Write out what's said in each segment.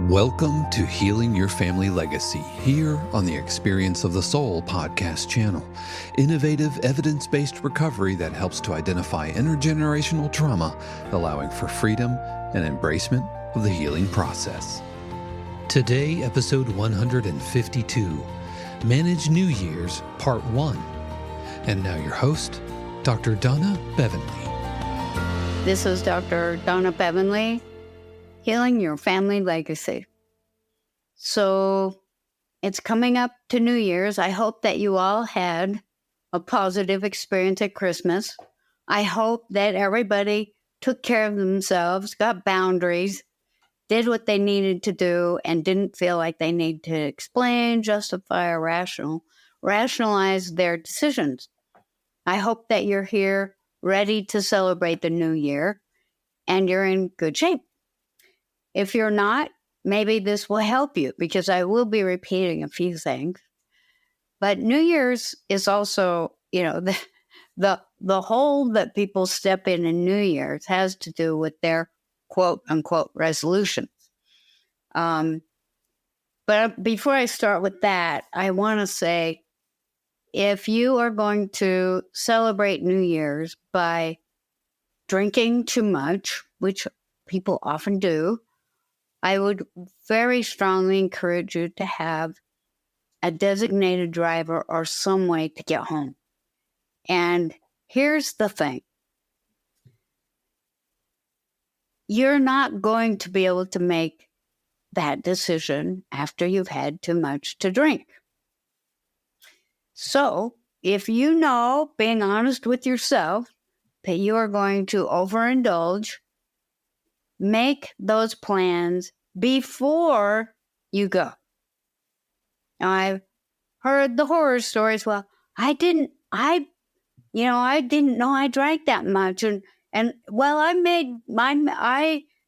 Welcome to Healing Your Family Legacy, here on the Experience of the Soul podcast channel. Innovative, evidence-based recovery that helps to identify intergenerational trauma, allowing for freedom and embracement of the healing process. Today, episode 152, Manage New Year's, Part 1. And now your host, Dr. Donna Bevan-Lee. This is Dr. Donna Bevan-Lee, Healing Your Family Legacy. So it's coming up to New Year's. I hope that you all had a positive experience at Christmas. I hope that everybody took care of themselves, got boundaries, did what they needed to do, and didn't feel like they need to explain, justify, or rationalize their decisions. I hope that you're here ready to celebrate the new year and you're in good shape. If you're not, maybe this will help you because I will be repeating a few things. But New Year's is also, the hole that people step in New Year's has to do with their quote unquote resolutions. But before I start with that, I want to say, if you are going to celebrate New Year's by drinking too much, which people often do, I would very strongly encourage you to have a designated driver or some way to get home. And here's the thing. You're not going to be able to make that decision after you've had too much to drink. So if you know, being honest with yourself, that you are going to overindulge, make those plans before you go. Now, I've heard the horror stories. Well, I didn't know I drank that much. I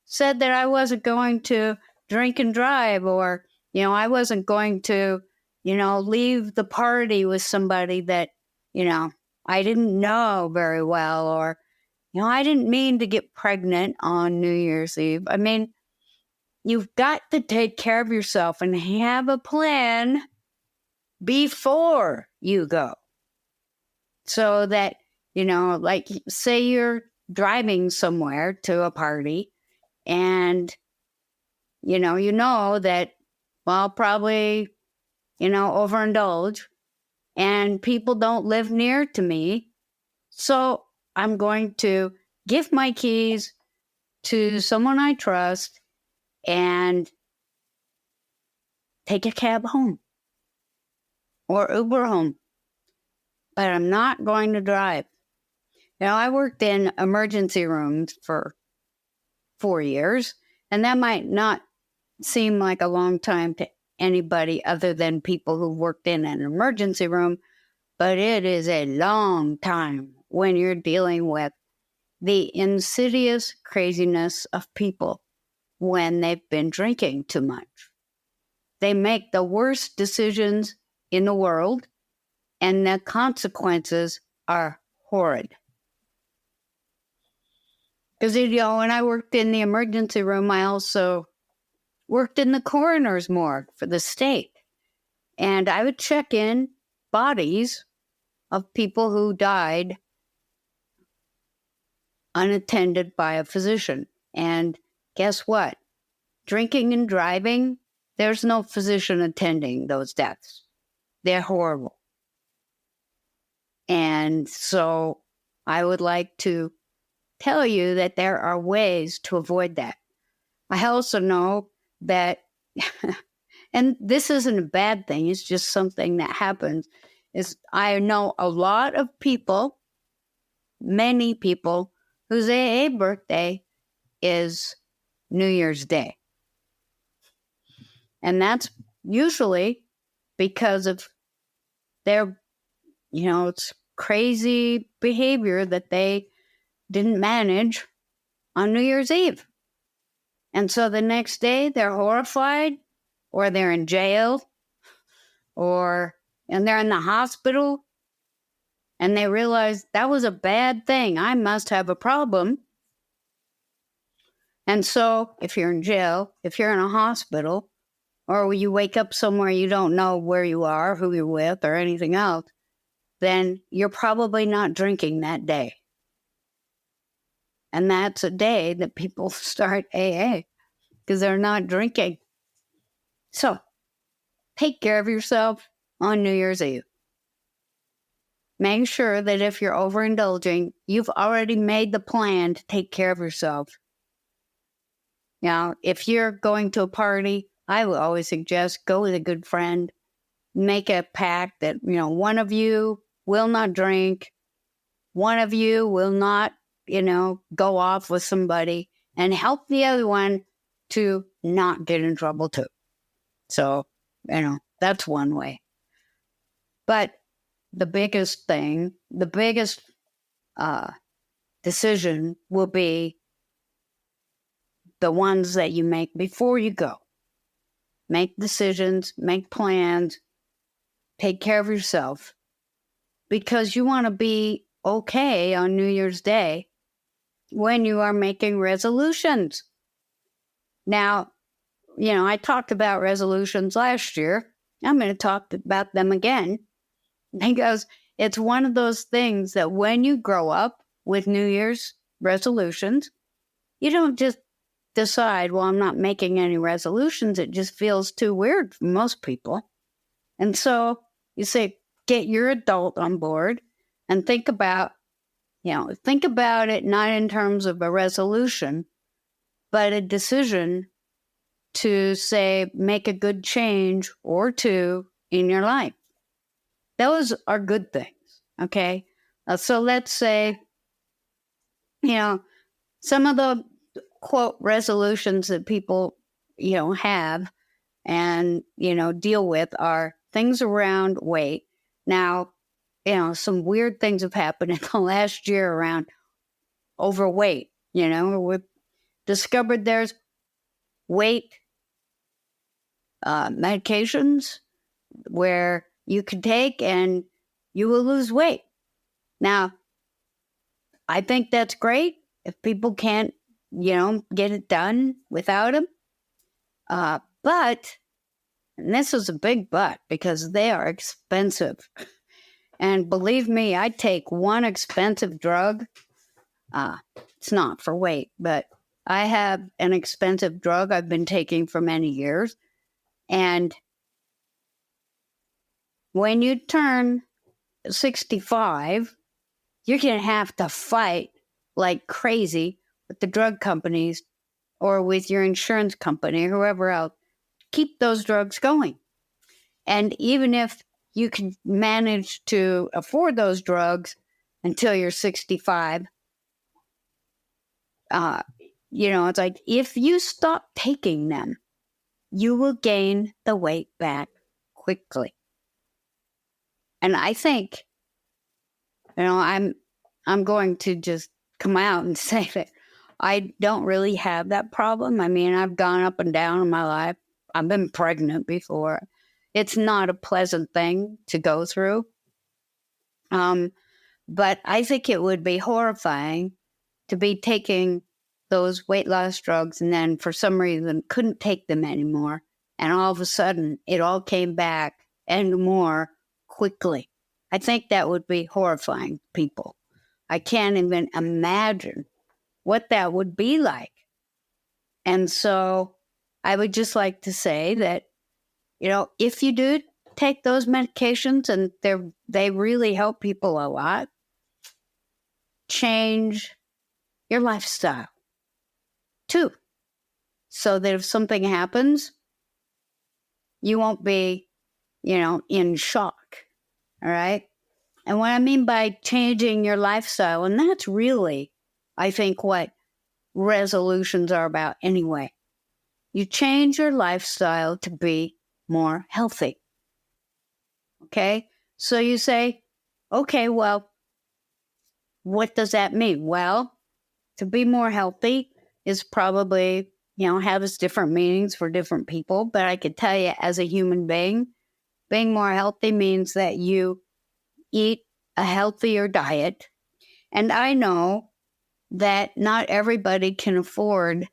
said that I wasn't going to drink and drive, or, I wasn't going to, leave the party with somebody that, I didn't know very well, or, I didn't mean to get pregnant on New Year's Eve. I mean, you've got to take care of yourself and have a plan before you go. So that, like say you're driving somewhere to a party and, you know that, well, probably, overindulge and people don't live near to me. So I'm going to give my keys to someone I trust and take a cab home or Uber home. But I'm not going to drive. I worked in emergency rooms for 4 years, and that might not seem like a long time to anybody other than people who worked in an emergency room, but it is a long time when you're dealing with the insidious craziness of people when they've been drinking too much. They make the worst decisions in the world, and the consequences are horrid. Because, when I worked in the emergency room, I also worked in the coroner's morgue for the state. And I would check in bodies of people who died unattended by a physician. And guess what? Drinking and driving, there's no physician attending those deaths. They're horrible. And so I would like to tell you that there are ways to avoid that. I also know that, and this isn't a bad thing, it's just something that happens, is I know a lot of people, many people, whose AA birthday is New Year's Day. And that's usually because of their, it's crazy behavior that they didn't manage on New Year's Eve. And so the next day they're horrified, or they're in jail, and they're in the hospital, and they realize that was a bad thing. I must have a problem. And so if you're in jail, if you're in a hospital, or you wake up somewhere you don't know where you are, who you're with, or anything else, then you're probably not drinking that day. And that's a day that people start AA because they're not drinking. So take care of yourself on New Year's Eve. Make sure that if you're overindulging, you've already made the plan to take care of yourself. Now, if you're going to a party, I would always suggest go with a good friend. Make a pact that, one of you will not drink. One of you will not, go off with somebody, and help the other one to not get in trouble too. So, that's one way. But the biggest thing, the biggest decision will be the ones that you make before you go. Make decisions, make plans, take care of yourself, because you want to be okay on New Year's Day when you are making resolutions. Now, I talked about resolutions last year. I'm going to talk about them again, because it's one of those things that when you grow up with New Year's resolutions, you don't just decide, well, I'm not making any resolutions. It just feels too weird for most people. And so you say, get your adult on board and think about it not in terms of a resolution, but a decision to say, make a good change or two in your life. Those are good things, okay? So let's say, some of the, quote, resolutions that people, have and, deal with are things around weight. Now, some weird things have happened in the last year around overweight. We've discovered there's weight medications where you can take and you will lose weight. Now, I think that's great if people can't, get it done without them. But, and this is a big but, because they are expensive. And believe me, I take one expensive drug. It's not for weight, but I have an expensive drug I've been taking for many years. And when you turn 65, you're going to have to fight like crazy with the drug companies or with your insurance company or whoever else. Keep those drugs going. And even if you can manage to afford those drugs until you're 65, it's like if you stop taking them, you will gain the weight back quickly. And I think, I'm going to just come out and say that I don't really have that problem. I mean, I've gone up and down in my life. I've been pregnant before. It's not a pleasant thing to go through. But I think it would be horrifying to be taking those weight loss drugs and then for some reason couldn't take them anymore. And all of a sudden it all came back and more quickly. I think that would be horrifying to people. I can't even imagine what that would be like. And so I would just like to say that, if you do take those medications and they really help people a lot, change your lifestyle too, so that if something happens, you won't be, in shock. All right. And what I mean by changing your lifestyle, and that's really, I think, what resolutions are about anyway. You change your lifestyle to be more healthy. Okay? So you say, okay, well, what does that mean? Well, to be more healthy is probably, has different meanings for different people. But I could tell you, as a human being, being more healthy means that you eat a healthier diet. And I know that not everybody can afford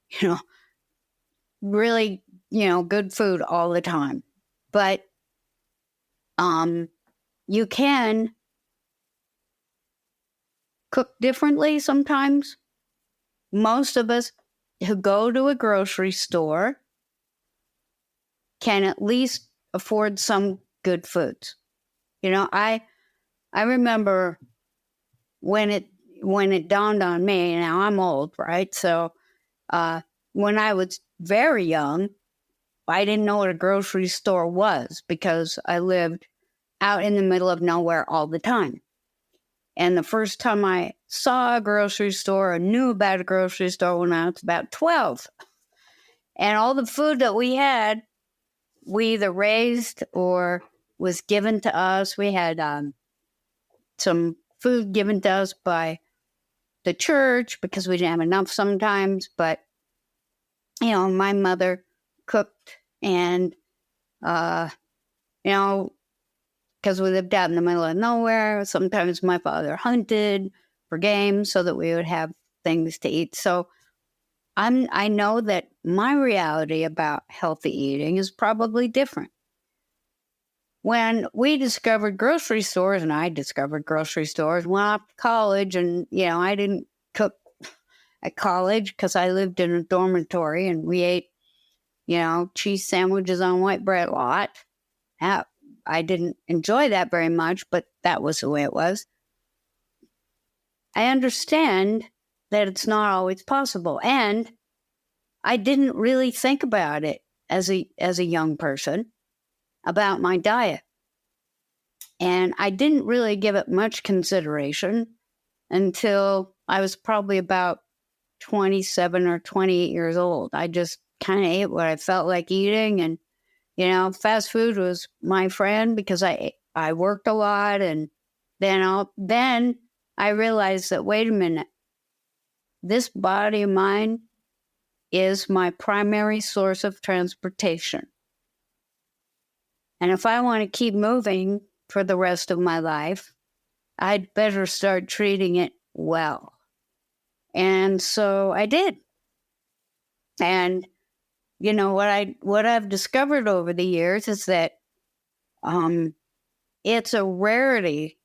you know, really, good food all the time. But you can cook differently sometimes. Most of us who go to a grocery store can at least afford some good foods. I remember when it dawned on me. Now I'm old, right? So when I was very young, I didn't know what a grocery store was because I lived out in the middle of nowhere all the time. And the first time I saw a grocery store or knew about a grocery store when I was about 12. And all the food that we had, we either raised or was given to us. We had some food given to us by the church because we didn't have enough sometimes. But, my mother cooked and, because we lived out in the middle of nowhere, sometimes my father hunted for game so that we would have things to eat. So I know that my reality about healthy eating is probably different. When we discovered grocery stores, and I discovered grocery stores, went off to college, and, I didn't cook at college because I lived in a dormitory and we ate, cheese sandwiches on white bread a lot. I didn't enjoy that very much, but that was the way it was. I understand that it's not always possible. And I didn't really think about it as a young person about my diet. And I didn't really give it much consideration until I was probably about 27 or 28 years old. I just kind of ate what I felt like eating. And, fast food was my friend because I worked a lot. And then I realized that, wait a minute, this body of mine is my primary source of transportation. And if I want to keep moving for the rest of my life, I'd better start treating it well. And so I did. And, what I've discovered over the years is that it's a rarity.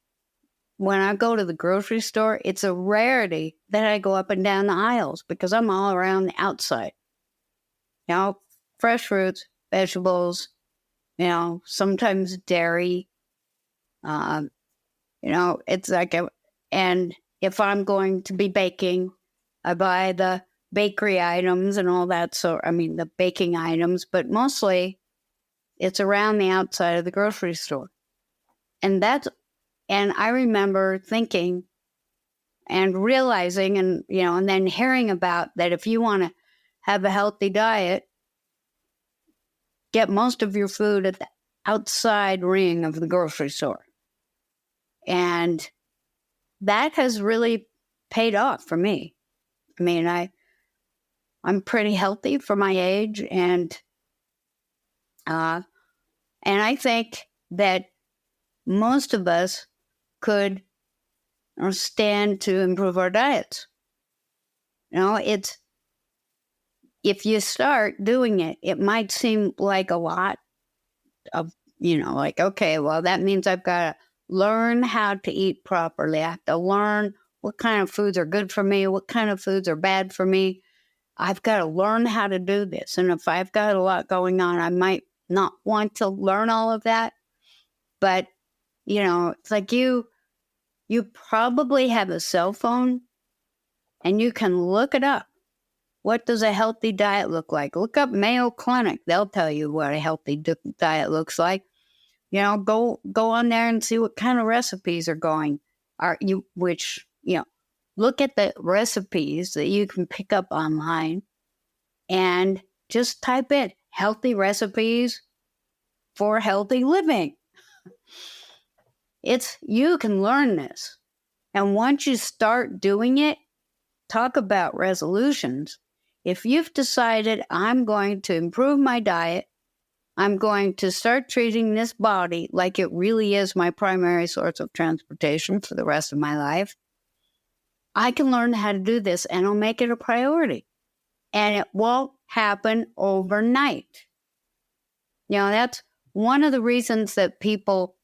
When I go to the grocery store, it's a rarity that I go up and down the aisles because I'm all around the outside. Fresh fruits, vegetables, sometimes dairy. It's like, and if I'm going to be baking, I buy the bakery items and all that. So, the baking items, but mostly it's around the outside of the grocery store. And I remember thinking and realizing and then hearing about that if you want to have a healthy diet, get most of your food at the outside ring of the grocery store. And that has really paid off for me. I'm pretty healthy for my age, and I think that most of us could stand to improve our diets. It's if you start doing it, it might seem like a lot of, like, okay, well, that means I've got to learn how to eat properly. I have to learn what kind of foods are good for me, what kind of foods are bad for me. I've got to learn how to do this. And if I've got a lot going on, I might not want to learn all of that. But, it's like you probably have a cell phone and you can look it up. What does a healthy diet look like? Look up Mayo Clinic. They'll tell you what a healthy diet looks like. Go on there and see what kind of recipes are going. Look at the recipes that you can pick up online and just type in healthy recipes for healthy living. You can learn this. And once you start doing it, talk about resolutions. If you've decided I'm going to improve my diet, I'm going to start treating this body like it really is my primary source of transportation for the rest of my life, I can learn how to do this and I'll make it a priority. and it won't happen overnight. That's one of the reasons that people,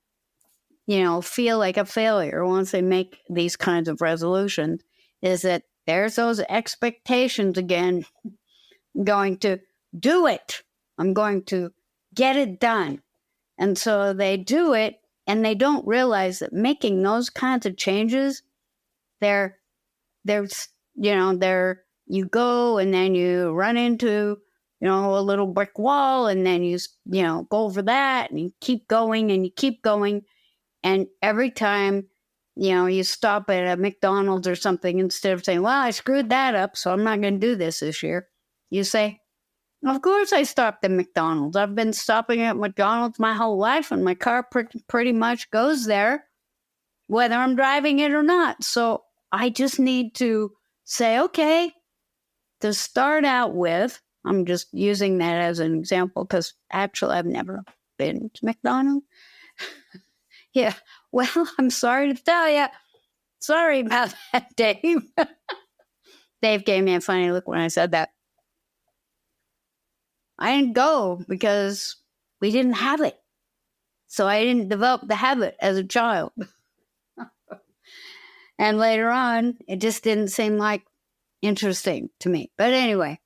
feel like a failure once they make these kinds of resolutions, is that there's those expectations again. I'm going to do it. I'm going to get it done. And so they do it, and they don't realize that making those kinds of changes, you go and then you run into, a little brick wall, and then you go over that, and you keep going and you keep going. And every time, you stop at a McDonald's or something, instead of saying, well, I screwed that up, so I'm not going to do this year, you say, of course I stopped at McDonald's. I've been stopping at McDonald's my whole life, and my car pretty much goes there, whether I'm driving it or not. So I just need to say, okay, to start out with, I'm just using that as an example because actually I've never been to McDonald's. Yeah, well, I'm sorry to tell you. Sorry about that, Dave. Dave gave me a funny look when I said that. I didn't go because we didn't have it. So I didn't develop the habit as a child. And later on, it just didn't seem like interesting to me. But anyway,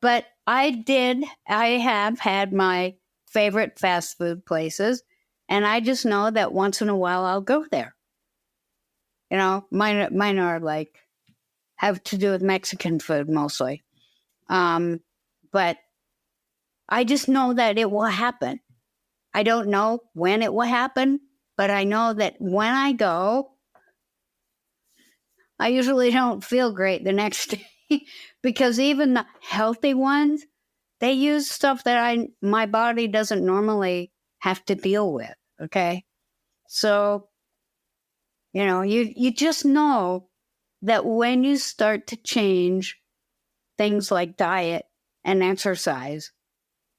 but I have had my favorite fast food places, and I just know that once in a while I'll go there. Mine are like, have to do with Mexican food mostly. But I just know that it will happen. I don't know when it will happen, but I know that when I go, I usually don't feel great the next day because even the healthy ones, they use stuff that my body doesn't normally have to deal with, okay? So, you just know that when you start to change things like diet and exercise,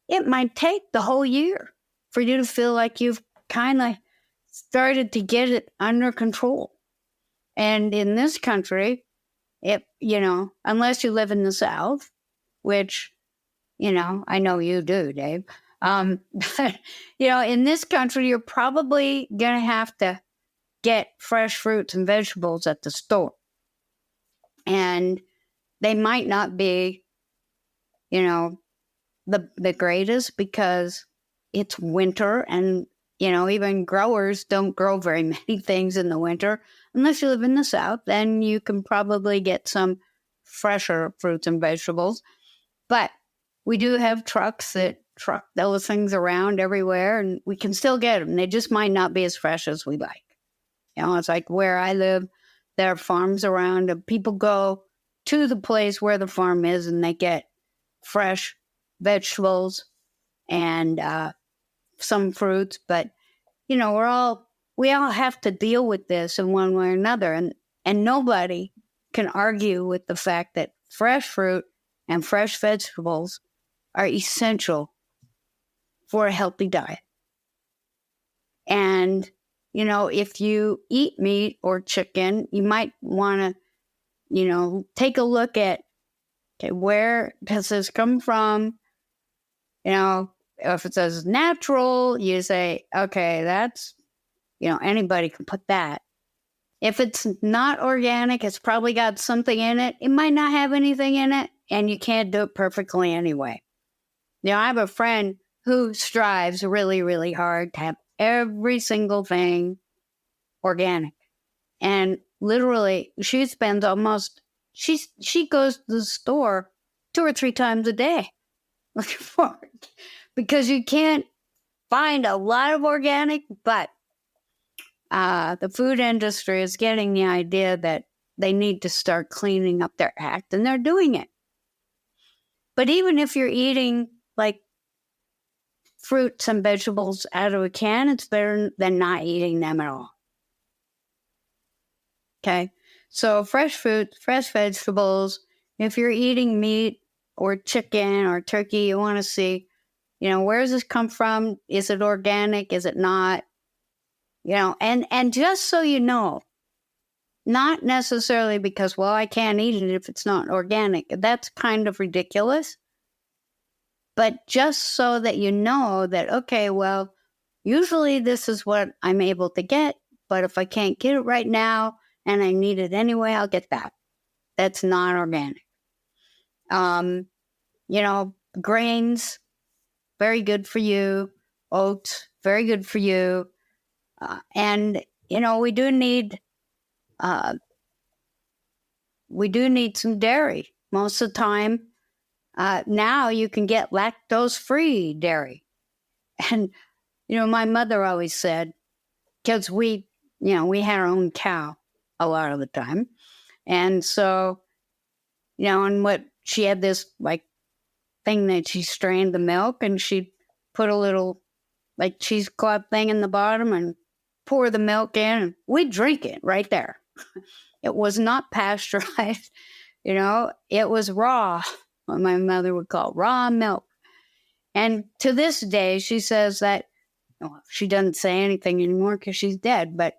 it might take the whole year for you to feel like you've kind of started to get it under control. And in this country, unless you live in the South, which, I know you do, Dave. But, in this country, you're probably going to have to get fresh fruits and vegetables at the store. And they might not be, the greatest because it's winter, and, even growers don't grow very many things in the winter. Unless you live in the South, then you can probably get some fresher fruits and vegetables. But we do have trucks that truck those things around everywhere, and we can still get them. They just might not be as fresh as we like. It's like where I live, there are farms around, and people go to the place where the farm is, and they get fresh vegetables and some fruits. But, we all have to deal with this in one way or another. And nobody can argue with the fact that fresh fruit and fresh vegetables are essential for a healthy diet. And, if you eat meat or chicken, you might want to, take a look at, okay, where does this come from? If it says natural, you say, okay, that's, anybody can put that. If it's not organic, it's probably got something in it. It might not have anything in it, and you can't do it perfectly anyway. I have a friend who strives really, really hard to have every single thing organic. And literally, she spends she goes to the store 2 or 3 times a day looking for it. Because you can't find a lot of organic, but the food industry is getting the idea that they need to start cleaning up their act, and they're doing it. But even if you're eating like fruits and vegetables out of a can, it's better than not eating them at all. Okay? So fresh fruit, fresh vegetables. If you're eating meat or chicken or turkey, you want to see, where does this come from? Is it organic? Is it not? And just so you know, Not necessarily because, well, I can't eat it if it's not organic. That's kind of ridiculous. But just so that you know that, okay, well, usually this is what I'm able to get, but if I can't get it right now and I need it anyway, I'll get that. That's not organic. Grains, very good for you. Oats, very good for you. And we do need some dairy most of the time. Now you can get lactose-free dairy. And, my mother always said, because we had our own cow a lot of the time. And so, and what she had this like thing that she strained the milk, and she'd put a little like cheesecloth thing in the bottom and pour the milk in, and we'd drink it right there. It was not pasteurized, it was raw, what my mother would call raw milk. And to this day, she says that, she doesn't say anything anymore because she's dead, but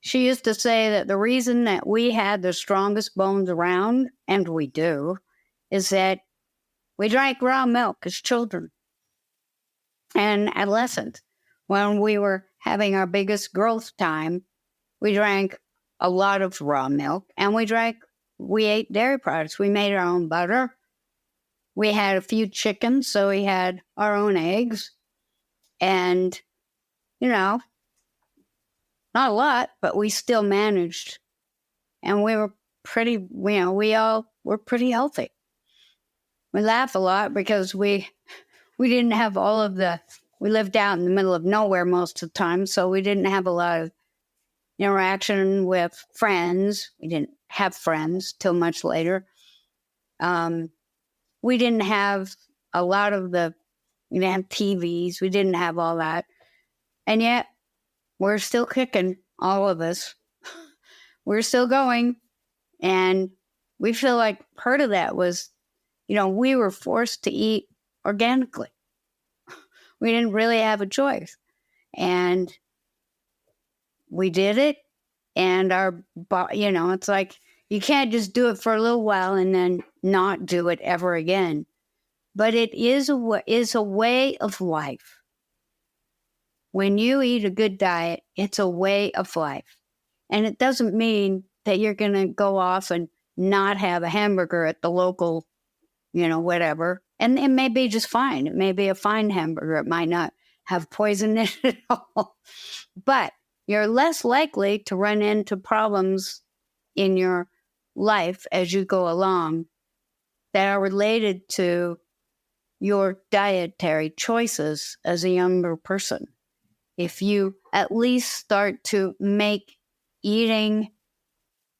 she used to say that the reason that we had the strongest bones around, and we do, is that we drank raw milk as children and adolescents. When we were having our biggest growth time, we drank a lot of raw milk, and we ate dairy products. We made our own butter. We had a few chickens, so we had our own eggs. And, not a lot, but we still managed. And we were pretty, we all were pretty healthy. We laugh a lot because we didn't have we lived out in the middle of nowhere most of the time, so we didn't have a lot of interaction with friends. We didn't have friends till much later. We didn't have a lot of we didn't have TVs. We didn't have all that. And yet, we're still kicking, all of us. We're still going. And we feel like part of that was, we were forced to eat organically. We didn't really have a choice. And we did it. And it's like, you can't just do it for a little while and then not do it ever again. But it is a way of life. When you eat a good diet, it's a way of life. And it doesn't mean that you're going to go off and not have a hamburger at the local, whatever. And it may be just fine. It may be a fine hamburger. It might not have poison in it at all. But you're less likely to run into problems in your life as you go along that are related to your dietary choices as a younger person. If you at least start to make eating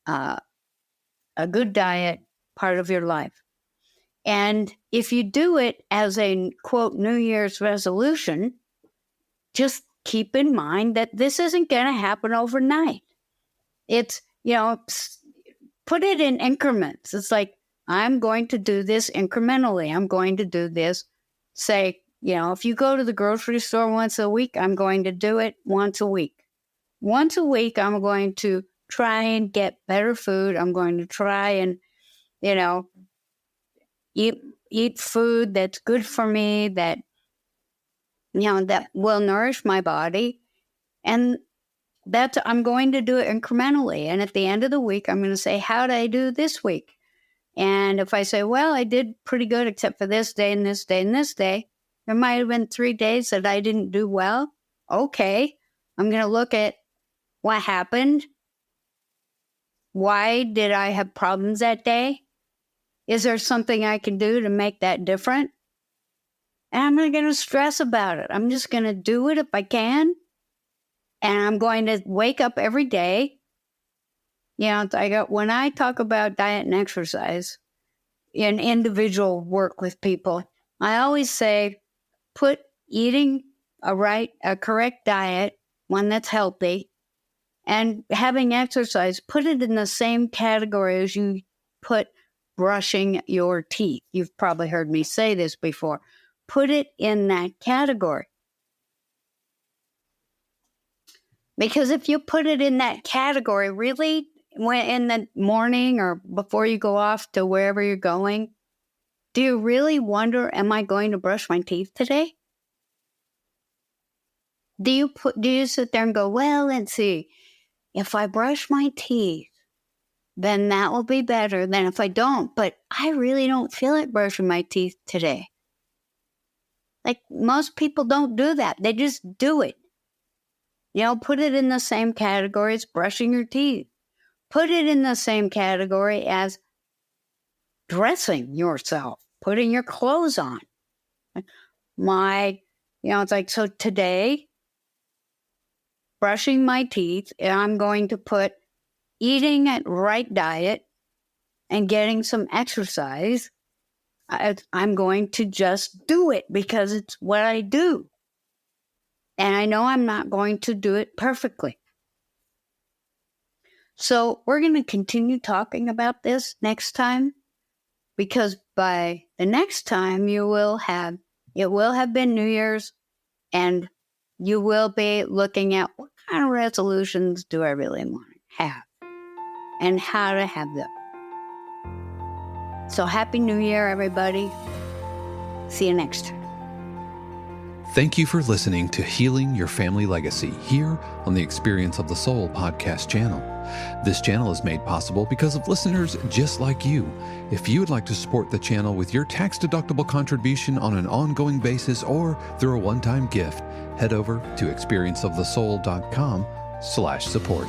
a good diet part of your life. And if you do it as a, quote, New Year's resolution, just keep in mind that this isn't going to happen overnight. It's, put it in increments. It's like, I'm going to do this incrementally. I'm going to do this, say, if you go to the grocery store once a week, I'm going to do it once a week. Once a week, I'm going to try and get better food. I'm going to try and, eat food that's good for me, that, that will nourish my body. And I'm going to do it incrementally. And at the end of the week, I'm going to say, how did I do this week? And if I say, well, I did pretty good except for this day and this day and this day, there might have been 3 days that I didn't do well. Okay, I'm going to look at what happened. Why did I have problems that day? Is there something I can do to make that different? And I'm not going to stress about it. I'm just going to do it if I can. And I'm going to wake up every day. When I talk about diet and exercise in individual work with people, I always say, put eating a correct diet, one that's healthy, and having exercise, put it in the same category as you put brushing your teeth. You've probably heard me say this before. Put it in that category. Because if you put it in that category, really, when in the morning or before you go off to wherever you're going, do you really wonder, am I going to brush my teeth today? Do you sit there and go, well, let's see, if I brush my teeth, then that will be better than if I don't. But I really don't feel like brushing my teeth today. Like most people don't do that. They just do it. Put it in the same category as brushing your teeth. Put it in the same category as dressing yourself, putting your clothes on. It's like, so today, brushing my teeth, I'm going to put eating a right diet and getting some exercise. I'm going to just do it because it's what I do. And I know I'm not going to do it perfectly. So we're going to continue talking about this next time, because by the next time it will have been New Year's, and you will be looking at what kind of resolutions do I really want to have and how to have them. So Happy New Year, everybody. See you next time. Thank you for listening to Healing Your Family Legacy here on the Experience of the Soul podcast channel. This channel is made possible because of listeners just like you. If you would like to support the channel with your tax-deductible contribution on an ongoing basis or through a one-time gift, head over to experienceofthesoul.com/support.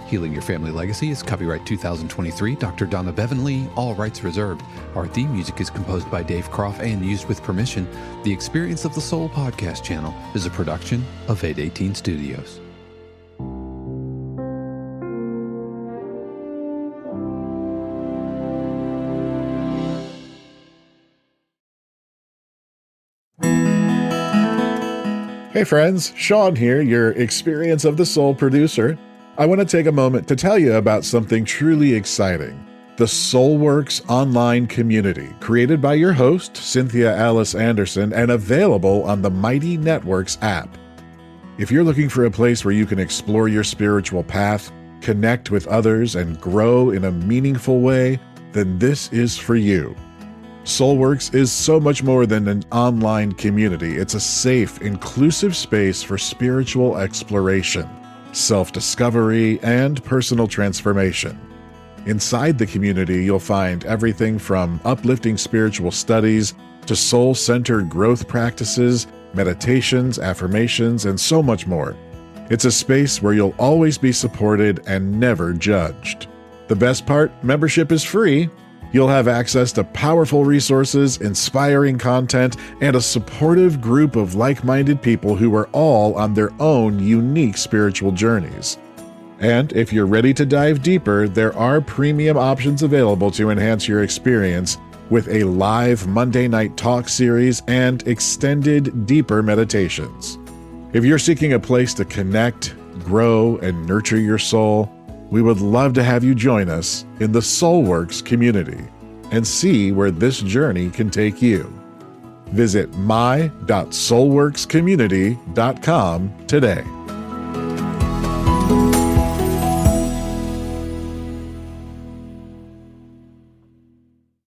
Healing Your Family Legacy is copyright 2023, Dr. Donna Bevan-Lee, all rights reserved. Our theme music is composed by Dave Croft and used with permission. The Experience of the Soul podcast channel is a production of 818 Studios. Hey friends, Sean here, your Experience of the Soul producer. I want to take a moment to tell you about something truly exciting. The Soulworks online community, created by your host, Cynthia Alice Anderson, and available on the Mighty Networks app. If you're looking for a place where you can explore your spiritual path, connect with others, and grow in a meaningful way, then this is for you. Soulworks is so much more than an online community. It's a safe, inclusive space for spiritual exploration, self-discovery, and personal transformation. Inside the community, you'll find everything from uplifting spiritual studies to soul-centered growth practices, meditations, affirmations, and so much more. It's a space where you'll always be supported and never judged. The best part, membership is free. You'll have access to powerful resources, inspiring content, and a supportive group of like-minded people who are all on their own unique spiritual journeys. And if you're ready to dive deeper, there are premium options available to enhance your experience with a live Monday night talk series and extended, deeper meditations. If you're seeking a place to connect, grow, and nurture your soul, we would love to have you join us in the Soulworks community and see where this journey can take you. Visit my.soulworkscommunity.com today.